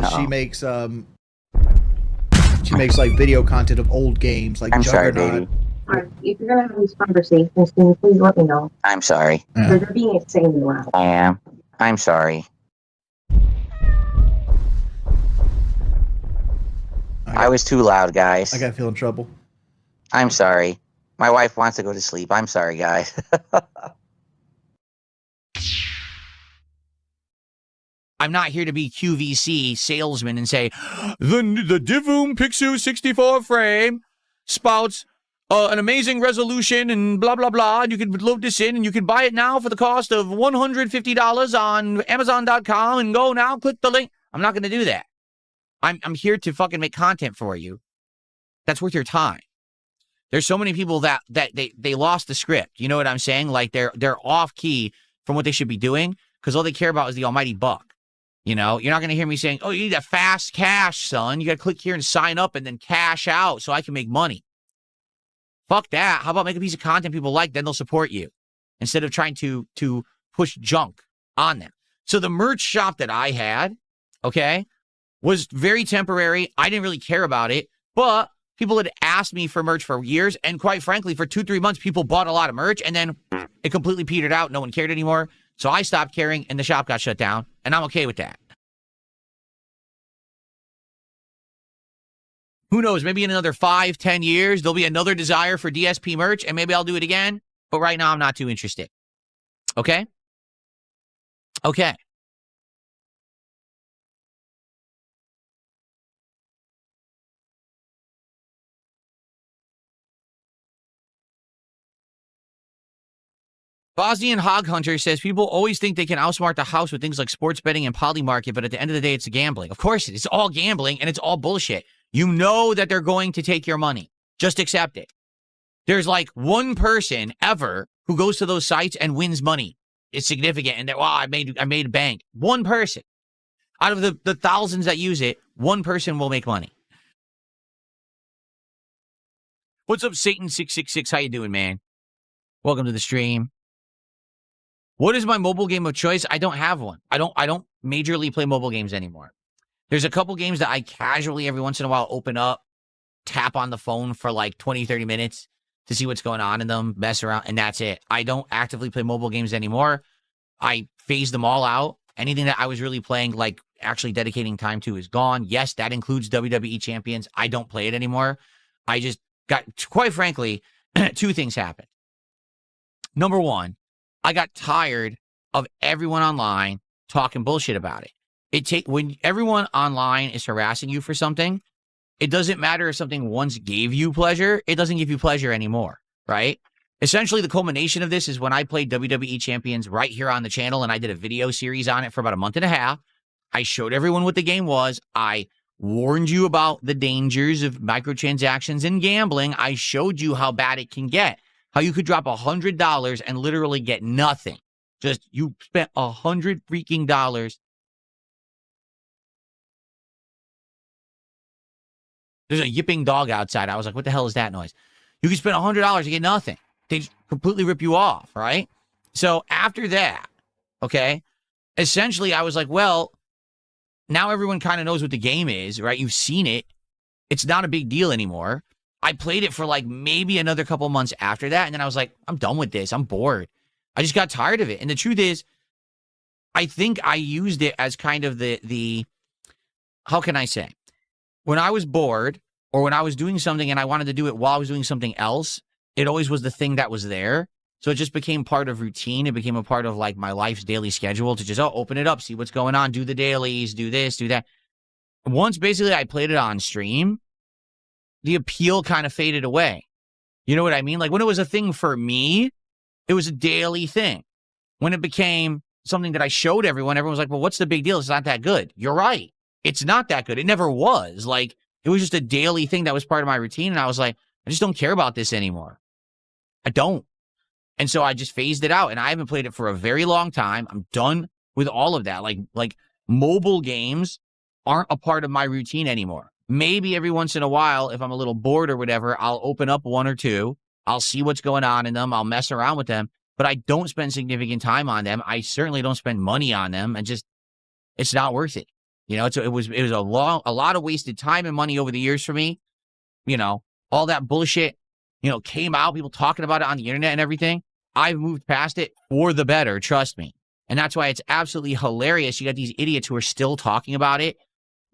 She makes like video content of old games, like I'm sorry, Juggernaut. baby. If you're gonna have these conversations, can you please let me know? I'm sorry. They're being insanely loud. I am. I'm sorry. I was too loud, guys. I gotta feel in trouble. I'm sorry. My wife wants to go to sleep. I'm sorry, guys. I'm not here to be QVC salesman and say, the Divoom Pixu 64 frame spouts an amazing resolution and blah, blah, blah. And you can load this in and you can buy it now for the cost of $150 on Amazon.com and go now, click the link. I'm not going to do that. I'm here to fucking make content for you. That's worth your time. There's so many people that they lost the script. You know what I'm saying? Like they're off key from what they should be doing because all they care about is the almighty buck. You know, you're not going to hear me saying, oh, you need a fast cash, son. You got to click here and sign up and then cash out so I can make money. Fuck that. How about make a piece of content people like, then they'll support you instead of trying to push junk on them. So the merch shop that I had, okay, was very temporary. I didn't really care about it, but people had asked me for merch for years. And quite frankly, for 2-3 months, people bought a lot of merch and then it completely petered out. No one cared anymore. So I stopped caring and the shop got shut down. And I'm okay with that. Who knows? Maybe in another 5-10 years, there'll be another desire for DSP merch and maybe I'll do it again. But right now, I'm not too interested. Okay? Okay. Bosnian Hog Hunter says, people always think they can outsmart the house with things like sports betting and poly market, but at the end of the day, it's gambling. Of course, it's all gambling, and it's all bullshit. You know that they're going to take your money. Just accept it. There's like one person ever who goes to those sites and wins money. It's significant, and they're, wow, I made a bank. One person. Out of the thousands that use it, one person will make money. What's up, Satan666? How you doing, man? Welcome to the stream. What is my mobile game of choice? I don't have one. I don't majorly play mobile games anymore. There's a couple games that I casually every once in a while open up, tap on the phone for like 20, 30 minutes to see what's going on in them, mess around, and that's it. I don't actively play mobile games anymore. I phased them all out. Anything that I was really playing, like actually dedicating time to, is gone. Yes, that includes WWE Champions. I don't play it anymore. I just got, quite frankly, two things happened. Number one, I got tired of everyone online talking bullshit about it. When everyone online is harassing you for something, it doesn't matter if something once gave you pleasure, it doesn't give you pleasure anymore, right? Essentially, the culmination of this is when I played WWE Champions right here on the channel, and I did a video series on it for about a month and a half. I showed everyone what the game was. I warned you about the dangers of microtransactions and gambling. I showed you how bad it can get. How you could drop $100 and literally get nothing. Just, you spent $100 freaking dollars. There's a yipping dog outside. I was like, what the hell is that noise? You can spend $100 and get nothing. They just completely rip you off, right? So after that, okay, essentially I was like, well, now everyone kind of knows what the game is, right? You've seen it. It's not a big deal anymore. I played it for like maybe another couple months after that. And then I was like, I'm done with this. I'm bored. I just got tired of it. And the truth is, I think I used it as kind of the how can I say? When I was bored or when I was doing something and I wanted to do it while I was doing something else, it always was the thing that was there. So it just became part of routine. It became a part of like my life's daily schedule to just, open it up, see what's going on, do the dailies, do this, do that. Once basically I played it on stream, the appeal kind of faded away. You know what I mean? Like when it was a thing for me, it was a daily thing. When it became something that I showed everyone, everyone was like, well, what's the big deal? It's not that good. You're right. It's not that good. It never was. Like, it was just a daily thing that was part of my routine. And I was like, I just don't care about this anymore. I don't. And so I just phased it out. And I haven't played it for a very long time. I'm done with all of that. Like mobile games aren't a part of my routine anymore. Maybe every once in a while, if I'm a little bored or whatever, I'll open up one or two. I'll see what's going on in them. I'll mess around with them. But I don't spend significant time on them. I certainly don't spend money on them. And just, it's not worth it. You know, it was a lot of wasted time and money over the years for me. You know, all that bullshit, you know, came out, people talking about it on the internet and everything. I've moved past it for the better, trust me. And that's why it's absolutely hilarious. You got these idiots who are still talking about it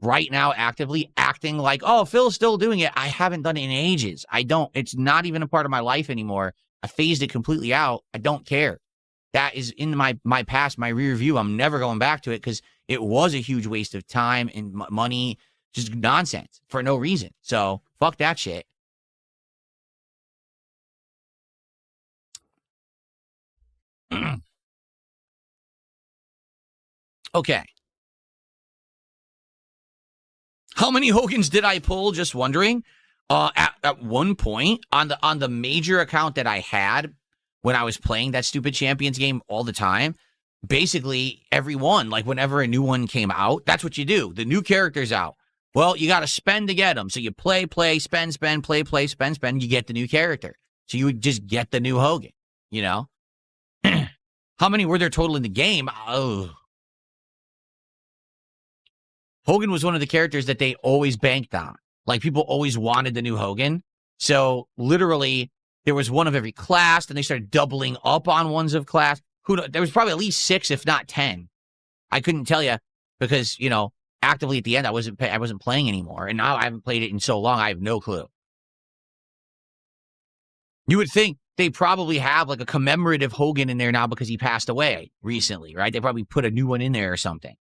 right now, actively acting like, oh, Phil's still doing it. I haven't done it in ages. It's not even a part of my life anymore. I phased it completely out. I don't care. That is in my past, my rear view. I'm never going back to it because it was a huge waste of time and money, just nonsense for no reason. So fuck that shit. Okay. How many Hogans did I pull? Just wondering. At one point on the major account that I had when I was playing that stupid Champions game all the time, basically every one, like whenever a new one came out, that's what you do. The new character's out. Well, you got to spend to get them. So you play, spend, play, spend, you get the new character. So you would just get the new Hogan, you know? How many were there total in the game? Oh. Hogan was one of the characters that they always banked on. Like, people always wanted the new Hogan. So, literally, there was one of every class, and they started doubling up on ones of class. There was probably at least 6, if not 10. I couldn't tell you because, you know, actively at the end, I wasn't playing anymore. And now I haven't played it in so long, I have no clue. You would think they probably have, like, a commemorative Hogan in there now because he passed away recently, right? They probably put a new one in there or something.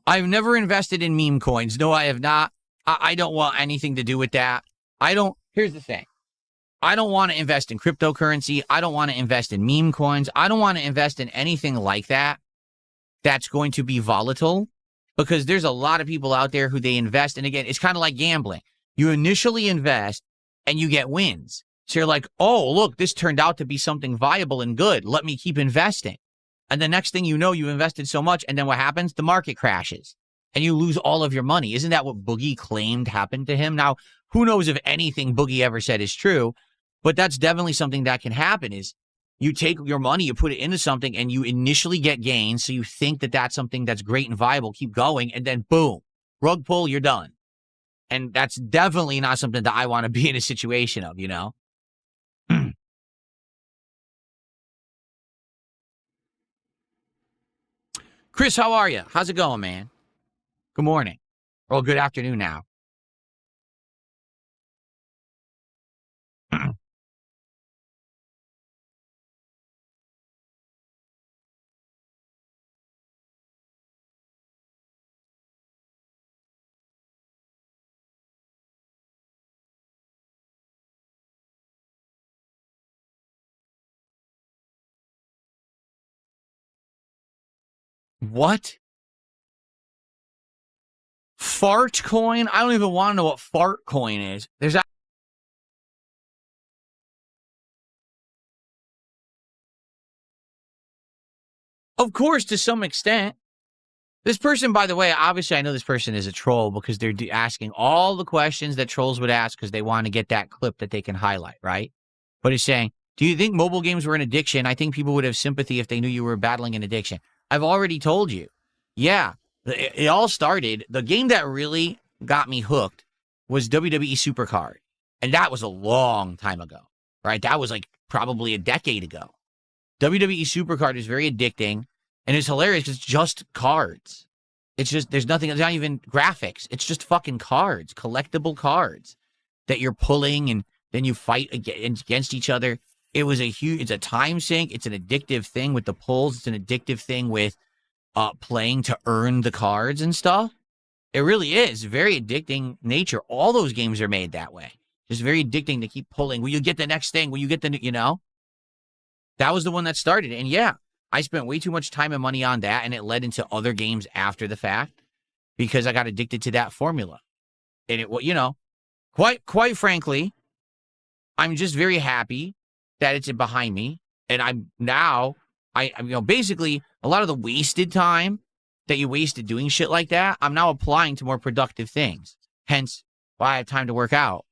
I've never invested in meme coins. No, I have not. I don't want anything to do with that. Here's the thing. I don't want to invest in cryptocurrency. I don't want to invest in meme coins. I don't want to invest in anything like that that's going to be volatile because there's a lot of people out there who they invest. And again, it's kind of like gambling. You initially invest and you get wins. So you're like, oh, look, this turned out to be something viable and good. Let me keep investing. And the next thing you know, you invested so much. And then what happens? The market crashes and you lose all of your money. Isn't that what Boogie claimed happened to him? Now, who knows if anything Boogie ever said is true, but that's definitely something that can happen is you take your money, you put it into something and you initially get gains. So you think that that's something that's great and viable, keep going. And then boom, rug pull, you're done. And that's definitely not something that I want to be in a situation of, you know? Chris, how are you? How's it going, man? Good morning. Or good afternoon now. What? Fart coin? I don't even want to know what fart coin is. There's of course, to some extent. This person, by the way, obviously I know this person is a troll because they're asking all the questions that trolls would ask because they want to get that clip that they can highlight, right? But he's saying, do you think mobile games were an addiction? I think people would have sympathy if they knew you were battling an addiction. I've already told you. Yeah, it all started. The game that really got me hooked was WWE Supercard. And that was a long time ago, right? That was like probably a decade ago. WWE Supercard is very addicting. And it's hilarious because it's just cards. It's just, there's nothing, it's not even graphics. It's just fucking cards, collectible cards that you're pulling and then you fight against each other. It was it's a time sink. It's an addictive thing with the pulls. It's an addictive thing with playing to earn the cards and stuff. It really is very addicting nature. All those games are made that way. Just very addicting to keep pulling. Will you get the next thing? Will you get the, you know? That was the one that started. And yeah, I spent way too much time and money on that, and it led into other games after the fact because I got addicted to that formula. And it, you know, quite frankly, I'm just very happy that it's behind me. And I'm now, you know, basically a lot of the wasted time that you wasted doing shit like that, I'm now applying to more productive things. Hence why I have time to work out.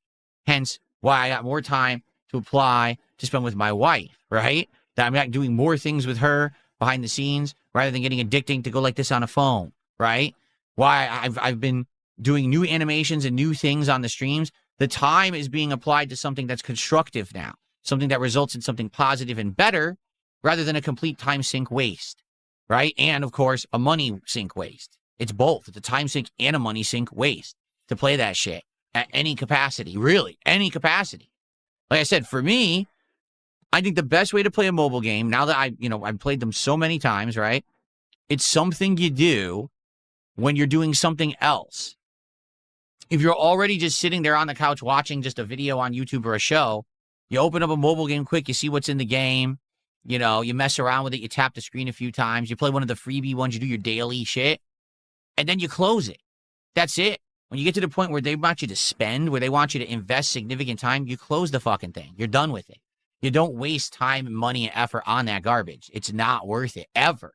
Hence why I got more time to apply to spend with my wife, right? That I'm not doing more things with her behind the scenes rather than getting addicting to go like this on a phone, right? Why I've been doing new animations and new things on the streams. The time is being applied to something that's constructive now, something that results in something positive and better rather than a complete time sink waste, right? And of course, a money sink waste. It's both. It's a time sink and a money sink waste to play that shit at any capacity, really, any capacity. Like I said, for me, I think the best way to play a mobile game, now that I've played them so many times, right? It's something you do when you're doing something else. If you're already just sitting there on the couch watching just a video on YouTube or a show, you open up a mobile game quick, you see what's in the game, you mess around with it, you tap the screen a few times, you play one of the freebie ones, you do your daily shit, and then you close it. That's it. When you get to the point where they want you to spend, where they want you to invest significant time, you close the fucking thing. You're done with it. You don't waste time, money, and effort on that garbage. It's not worth it, ever.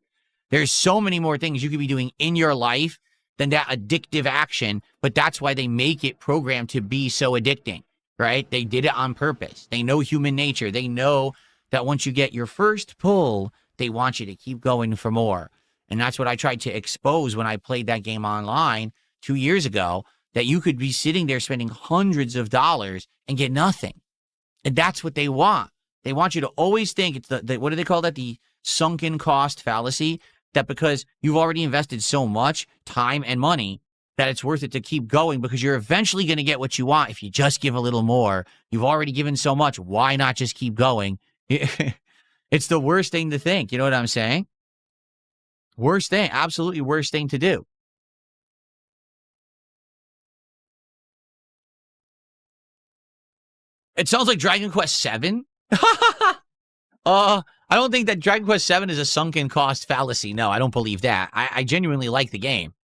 There's so many more things you could be doing in your life than that addictive action, but that's why they make it programmed to be so addicting, right? They did it on purpose. They know human nature. They know that once you get your first pull, they want you to keep going for more. And that's what I tried to expose when I played that game online 2 years ago, that you could be sitting there spending hundreds of dollars and get nothing. And that's what they want. They want you to always think it's the what do they call that? The sunken cost fallacy, that because you've already invested so much time and money that it's worth it to keep going because you're eventually going to get what you want if you just give a little more. You've already given so much. Why not just keep going? It's the worst thing to think. You know what I'm saying? Worst thing. Absolutely worst thing to do. It sounds like Dragon Quest VII. I don't think that Dragon Quest VII is a sunken cost fallacy. No, I don't believe that. I genuinely like the game.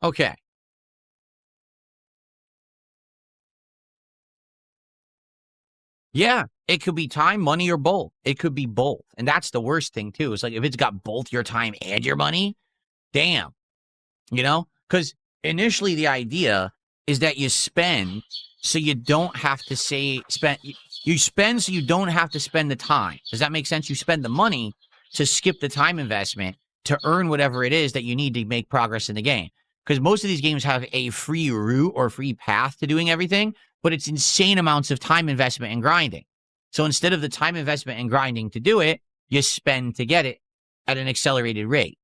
Okay. Yeah, it could be time, money, or both. It could be both. And that's the worst thing, too. It's like if it's got both your time and your money, damn. Because initially the idea is that you spend so you don't have to spend. You spend so you don't have to spend the time. Does that make sense? You spend the money to skip the time investment to earn whatever it is that you need to make progress in the game. Because most of these games have a free route or free path to doing everything, but it's insane amounts of time investment and grinding. So instead of the time investment and grinding to do it, you spend to get it at an accelerated rate.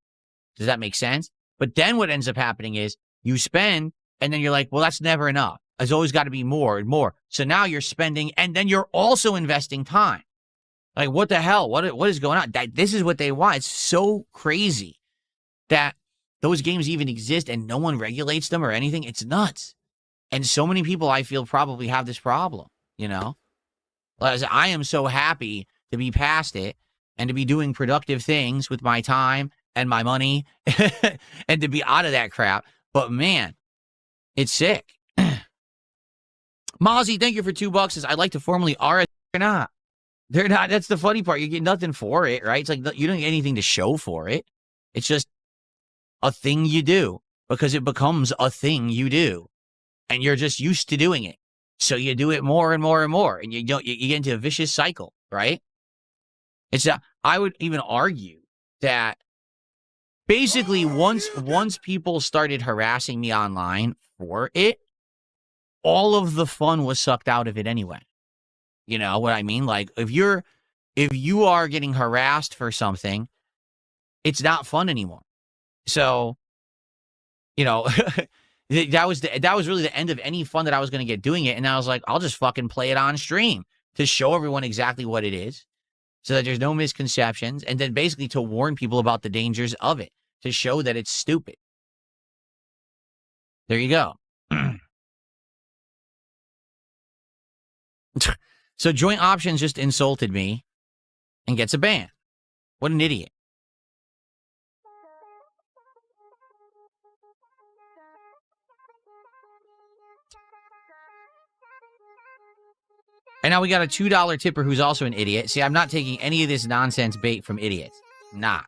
Does that make sense? But then what ends up happening is you spend and then you're like, well, that's never enough. There's always got to be more and more. So now you're spending and then you're also investing time. Like, what the hell? What is going on? This is what they want. It's so crazy that those games even exist and no one regulates them or anything. It's nuts. And so many people, I feel, probably have this problem, I am so happy to be past it and to be doing productive things with my time and my money and to be out of that crap. But man, it's sick. Mozzie, thank you for $2. Says, I'd like to formally RS. They're not. They're not. That's the funny part. You get nothing for it, right? It's like you don't get anything to show for it. It's just a thing you do because it becomes a thing you do. And you're just used to doing it. So you do it more and more and more. And you get into a vicious cycle, right? I would even argue that basically once people started harassing me online for it, all of the fun was sucked out of it anyway. You know what I mean? Like if you are getting harassed for something, it's not fun anymore. So, that was really the end of any fun that I was going to get doing it. And I was like, I'll just fucking play it on stream to show everyone exactly what it is so that there's no misconceptions. And then basically to warn people about the dangers of it, to show that it's stupid. There you go. So Joint Options just insulted me and gets a ban. What an idiot. And now we got a $2 tipper who's also an idiot. See, I'm not taking any of this nonsense bait from idiots. Nah.